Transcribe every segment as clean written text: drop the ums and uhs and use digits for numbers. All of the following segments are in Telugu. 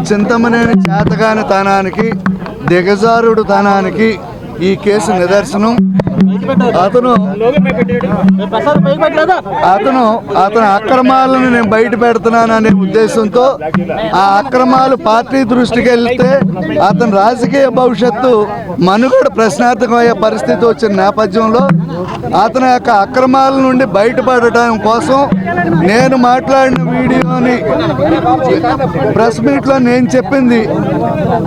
చింతమనేని చేతగాని తనానికి దిగజారుడు తనానికి ఈ కేసు నిదర్శనం. అతను అక్రమాలను నేను బయట పెడుతున్నాననే ఉద్దేశంతో ఆ అక్రమాలు పార్టీ దృష్టికి వెళ్తే అతని రాజకీయ భవిష్యత్తు మనుగడ ప్రశ్నార్థకమయ్యే పరిస్థితి వచ్చిన నేపథ్యంలో అతని యొక్క అక్రమాల నుండి బయటపడటం కోసం నేను మాట్లాడిన వీడియోని ప్రెస్ మీట్లో నేను చెప్పింది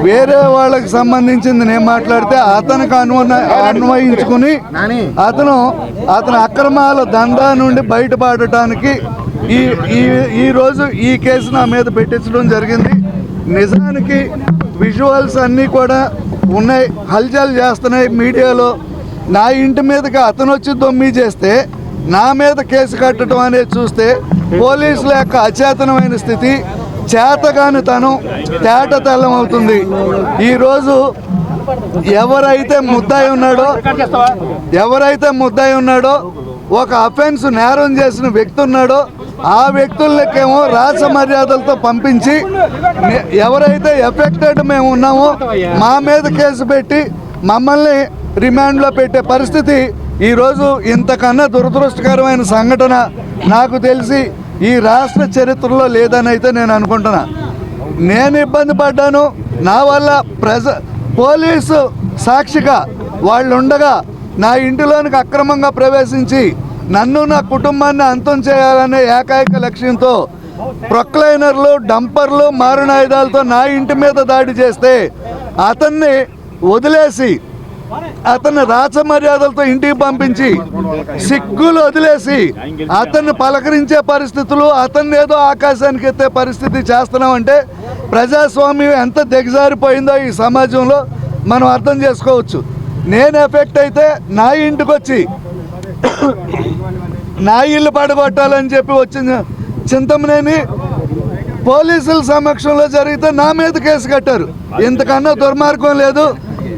వేరే వాళ్ళకి సంబంధించింది నేను మాట్లాడితే అతనికి అన్వయించుకుని అతను అక్రమాల దందా నుండి బయటపడటానికి ఈరోజు ఈ కేసు నా మీద పెట్టించడం జరిగింది. నిజానికి విజువల్స్ అన్నీ కూడా ఉన్నాయి, హల్చల్ చేస్తున్నాయి మీడియాలో. నా ఇంటి మీదకి అతను వచ్చి దొమ్మి చేస్తే నా మీద కేసు కట్టడం అనేది చూస్తే పోలీసుల యొక్క అచేతనమైన స్థితి, చేతగానితనం తేట తెల్లం అవుతుంది. ఈరోజు ఎవరైతే ముద్దాయి ఉన్నాడో ఒక అఫెన్స్ నేరం చేసిన వ్యక్తి ఉన్నాడో ఆ వ్యక్తులకేమో రాజ మర్యాదలతో పంపించి ఎవరైతే ఎఫెక్టెడ్ మేము ఉన్నామో మా మీద కేసు పెట్టి మమ్మల్ని రిమాండ్లో పెట్టే పరిస్థితి ఈరోజు ఇంతకన్నా దురదృష్టకరమైన సంఘటన నాకు తెలిసి ఈ రాష్ట్ర చరిత్రలో లేదని అయితే నేను అనుకుంటున్నా. నేను ఇబ్బంది పడ్డాను, నా వల్ల పోలీసు సాక్షిగా వాళ్ళు ఉండగా నా ఇంటిలోనికి అక్రమంగా ప్రవేశించి నన్ను నా కుటుంబాన్ని అంతం చేయాలనే ఏకైక లక్ష్యంతో ప్రొక్లైనర్లు, డంపర్లు, మారణాయుధాలతో నా ఇంటి మీద దాడి చేస్తే అతన్ని వదిలేసి అతన్ని రాచ మర్యాదలతో ఇంటికి పంపించి సిగ్గులు వదిలేసి అతన్ని పలకరించే పరిస్థితులు, అతన్ని ఏదో ఆకాశానికి ఎత్తే పరిస్థితి చేస్తున్నామంటే ప్రజాస్వామ్యం ఎంత దిగజారిపోయిందో ఈ సమాజంలో మనం అర్థం చేసుకోవచ్చు. నేను ఎఫెక్ట్ అయితే నా ఇంటికి వచ్చి నా ఇల్లు పడగొట్టాలని చెప్పి వచ్చిన చింతమనేని పోలీసుల సమక్షంలో జరిగితే నా మీద కేసు కట్టారు. ఇంతకన్నా దుర్మార్గం లేదు.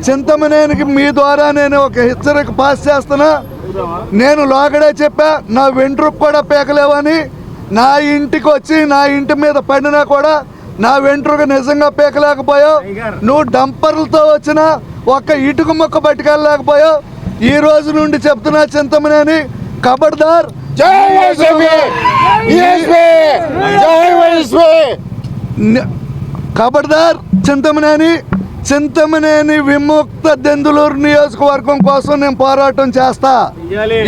చింతమనేనికి మీ ద్వారా నేను ఒక హెచ్చరిక పాస్ చేస్తున్నా. నేను లోగడే చెప్పా, నా వెంట్రుకు కూడా పీకలేవని. నా ఇంటికి వచ్చి నా ఇంటి మీద పడినా కూడా నా వెంట్రుక నిజంగా పీకలేకపోయావు. నువ్వు డంపర్లతో వచ్చిన ఒక్క ఇటుక మొక్క పట్టుకెళ్ళలేకపోయావు. ఈ రోజు నుండి చెప్తున్నా చింతమనేని ఖబర్దార్. ఖబర్దార్ చింతమనేని విముక్త దెందులూరు నియోజకవర్గం కోసం నేను పోరాటం చేస్తా.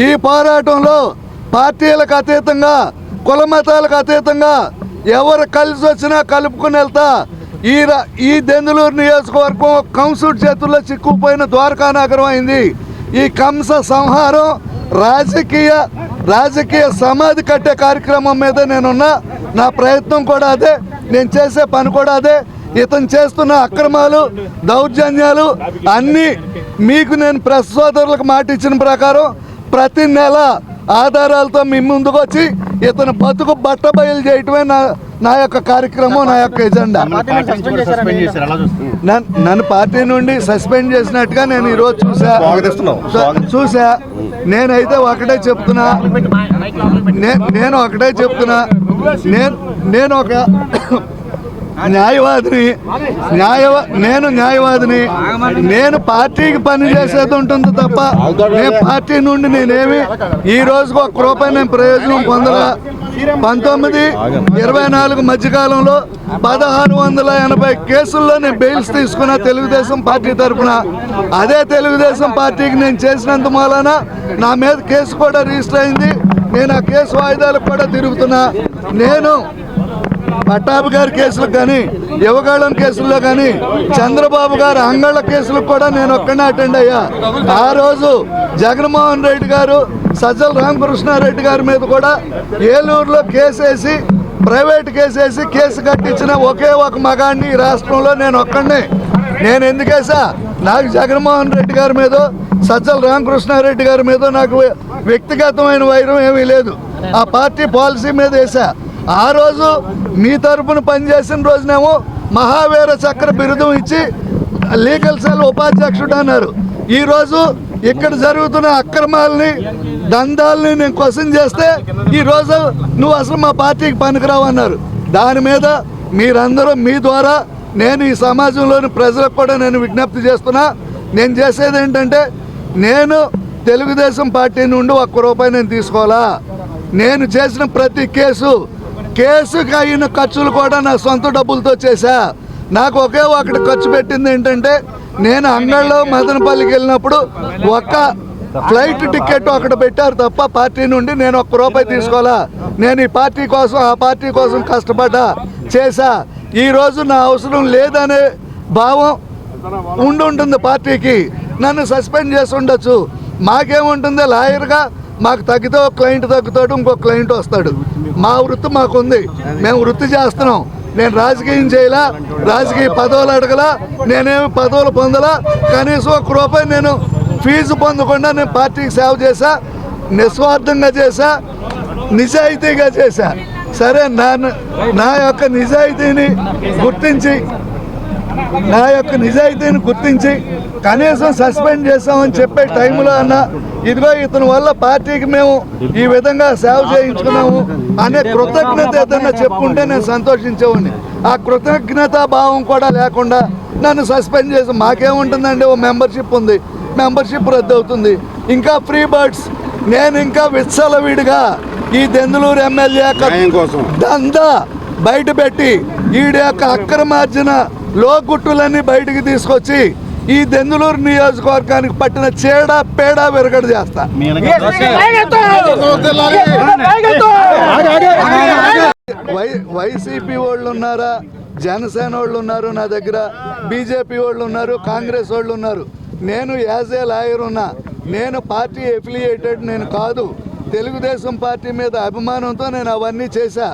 ఈ పోరాటంలో పార్టీలకు అతీతంగా, కుల మతాలకు అతీతంగా ఎవరు కలిసి వచ్చినా కలుపుకుని వెళ్తా. ఈ దెందులూరు నియోజకవర్గం కంసుడి చేతుల్లో చిక్కుపోయిన ద్వారకా నగరం అయింది. ఈ కంస సంహారం రాజకీయ సమాధి కట్టే కార్యక్రమం మీద నేనున్నా. నా ప్రయత్నం కూడా అదే, నేను చేసే పని కూడా అదే. ఇతను చేస్తున్న అక్రమాలు, దౌర్జన్యాలు అన్నీ మీకు నేను ప్రెస్ సోదరులకు మాట ఇచ్చిన ప్రకారం ప్రతి నెల ఆధారాలతో మీ ముందుకు వచ్చి ఇతను బతుకు బట్టబయలు చేయటమే నా యొక్క కార్యక్రమం, నా యొక్క ఎజెండా. నన్ను పార్టీ నుండి సస్పెండ్ చేసినట్టుగా నేను ఈరోజు చూసా. నేనైతే ఒకటే చెప్తున్నా, నేను ఒక న్యాయవాదిని. నేను పార్టీకి పని చేసేది ఉంటుంది తప్ప నేను పార్టీ నుండి నేనేమి ఈ రోజుకు ఒక్క రూపాయి నేను ప్రయోజనం పొందలా. 1924 మధ్యకాలంలో 1680 కేసుల్లో నేను బెయిల్స్ తీసుకున్న తెలుగుదేశం పార్టీ తరఫున. అదే తెలుగుదేశం పార్టీకి నేను చేసినంత మూలాన నా మీద కేసు కూడా రిజిస్టర్ అయింది. నేను ఆ కేసు వాయిదాలకు కూడా తిరుగుతున్నా. నేను పట్టాభి గారి కేసులకు కానీ, యువగాళం కేసుల్లో కానీ, చంద్రబాబు గారు అంగళ్ళ కేసులకు కూడా నేను ఒక్కడే అటెండ్ అయ్యా. ఆ రోజు జగన్మోహన్ రెడ్డి గారు, సజ్జల రామకృష్ణారెడ్డి గారి మీద కూడా ఏలూరులో కేసేసి, ప్రైవేట్ కేసేసి కేసు కట్టించిన ఒకే ఒక మగాడిని ఈ రాష్ట్రంలో నేను ఒక్కడే. నేను ఎందుకేసా? నాకు జగన్మోహన్ రెడ్డి గారి మీద, సజ్జల రామకృష్ణారెడ్డి గారి మీద నాకు వ్యక్తిగతమైన వైరం ఏమీ లేదు. ఆ పార్టీ పాలసీ మీద వేసా. ఆ రోజు మీ తరపున పనిచేసిన రోజునేమో మహావీర చక్ర బిరుదం ఇచ్చి లీగల్ సెల్ ఉపాధ్యక్షుడు అన్నారు. ఈరోజు ఇక్కడ జరుగుతున్న అక్రమాలని, దందాలని నేను క్వశ్చన్ చేస్తే ఈరోజు నువ్వు అసలు మా పార్టీకి పనికిరావు అన్నారు. దాని మీద మీరందరూ మీ ద్వారా నేను ఈ సమాజంలోని ప్రజలకు కూడా నేను విజ్ఞప్తి చేస్తున్నా. నేను చేసేది ఏంటంటే, నేను తెలుగుదేశం పార్టీ నుండి ₹1 నేను తీసుకోవాలా. నేను చేసిన ప్రతి కేసుకి అయిన ఖర్చులు కూడా నా సొంత డబ్బులతో చేశా. నాకు ఒకే ఒకటి ఖర్చు పెట్టింది ఏంటంటే, నేను అంగళ్ళలో మదనపల్లికి వెళ్ళినప్పుడు ఒక్క ఫ్లైట్ టికెట్ ఒకటి పెట్టారు తప్ప పార్టీ నుండి నేను ₹1 తీసుకోవాలా. నేను ఈ పార్టీ కోసం ఆ పార్టీ కోసం కష్టపడ్డా చేశా. ఈరోజు నా అవసరం లేదనే భావం ఉంటుంది పార్టీకి, నన్ను సస్పెండ్ చేసి ఉండొచ్చు. మాకేముంటుంది, లాయర్గా మాకు తగ్గితే ఒక క్లయింట్ తగ్గుతాడు, ఇంకో క్లయింట్ వస్తాడు. మా వృత్తి మాకుంది, మేము వృత్తి చేస్తున్నాం. నేను రాజకీయం చేయలా, రాజకీయ పదవులు అడగలా, నేనేమి పదవులు పొందలా. కనీసం ₹1 నేను ఫీజు పొందకుండా నేను పార్టీకి సేవ చేశా, నిస్వార్థంగా చేశా, నిజాయితీగా చేశా. సరే, నా యొక్క నిజాయితీని గుర్తించి కనీసం సస్పెండ్ చేస్తామని చెప్పే టైంలో అన్న ఇదిగో ఇతని వల్ల పార్టీకి మేము ఈ విధంగా సేవ చేయించుకున్నాము అనే కృతజ్ఞత ఏదన్నా చెప్పుకుంటే నేను సంతోషించేవాడిని. ఆ కృతజ్ఞతా భావం కూడా లేకుండా నన్ను సస్పెండ్ చేసి మాకేముంటుందండి, ఓ మెంబర్షిప్ ఉంది, మెంబర్షిప్ రద్దు అవుతుంది. ఇంకా ఫ్రీ బర్డ్స్, నేను ఇంకా విచ్చలవిడిగా ఈ దెందులూరు ఎమ్మెల్యే దందా బయట పెట్టి ఈడి యొక్క అక్రమార్జన లోగుట్టులన్నీ బయటికి తీసుకొచ్చి ఈ దెందులూరు నియోజకవర్గానికి పట్టిన పేడ విరగడ చేస్తా. వైసీపీ వాళ్ళు ఉన్నారా, జనసేన వాళ్ళు ఉన్నారు నా దగ్గర, బీజేపీ వాళ్ళు ఉన్నారు, కాంగ్రెస్ వాళ్ళు ఉన్నారు. నేను యాజ్ ఏ లాయర్ ఉన్నా. నేను పార్టీ ఎఫిలియేటెడ్ నేను కాదు. తెలుగుదేశం పార్టీ మీద అభిమానంతో నేను అవన్నీ చేశా.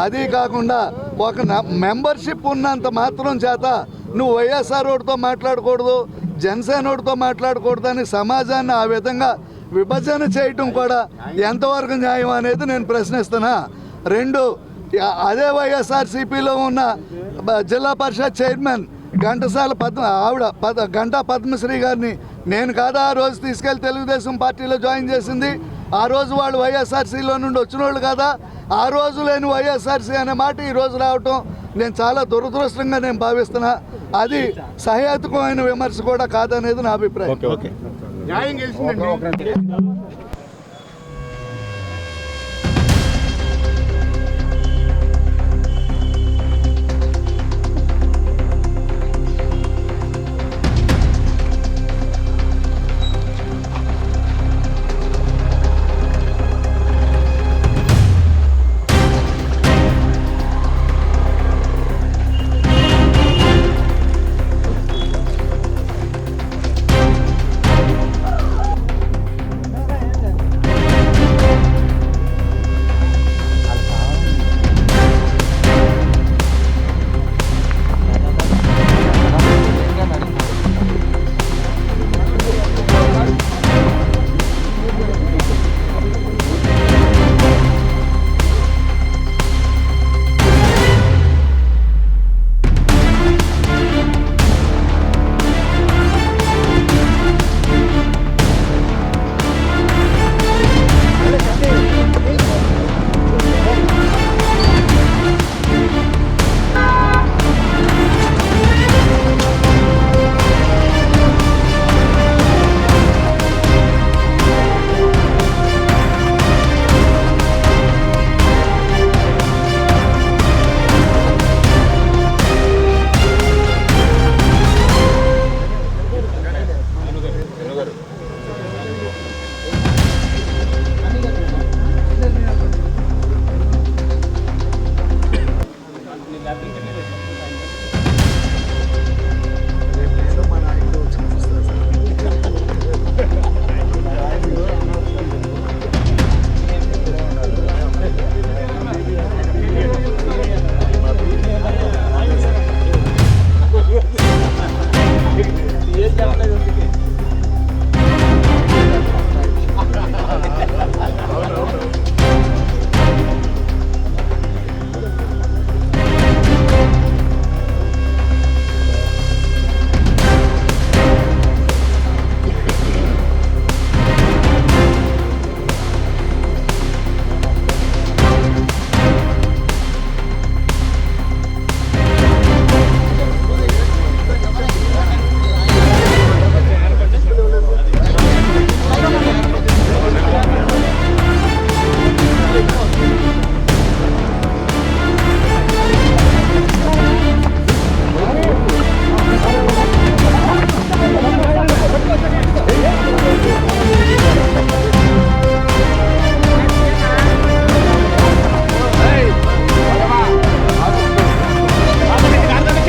అది కాకుండా ఒక మెంబర్షిప్ ఉన్నంత మాత్రం చేత నువ్వు వైఎస్ఆర్ ఓడితో మాట్లాడకూడదు, జనసేన ఓడితో మాట్లాడకూడదు అని సమాజాన్ని ఆ విధంగా విభజన చేయటం కూడా ఎంతవరకు న్యాయం అనేది నేను ప్రశ్నిస్తున్నా. 2, అదే వైఎస్ఆర్సీపీలో ఉన్న జిల్లా పరిషత్ చైర్మన్ ఘంటసాల గంటా పద్మశ్రీ గారిని నేను కాదా ఆ రోజు తీసుకెళ్లి తెలుగుదేశం పార్టీలో జాయిన్ చేసింది. ఆ రోజు వాళ్ళు వైఎస్ఆర్సీలో నుండి వచ్చిన వాళ్ళు కదా. ఆ రోజు లేని వైఎస్ఆర్సీ అనే మాట ఈ రోజు రావటం నేను చాలా దురదృష్టంగా నేను భావిస్తున్నా. అది సహేతుకమైన విమర్శ కూడా కాదనేది నా అభిప్రాయం.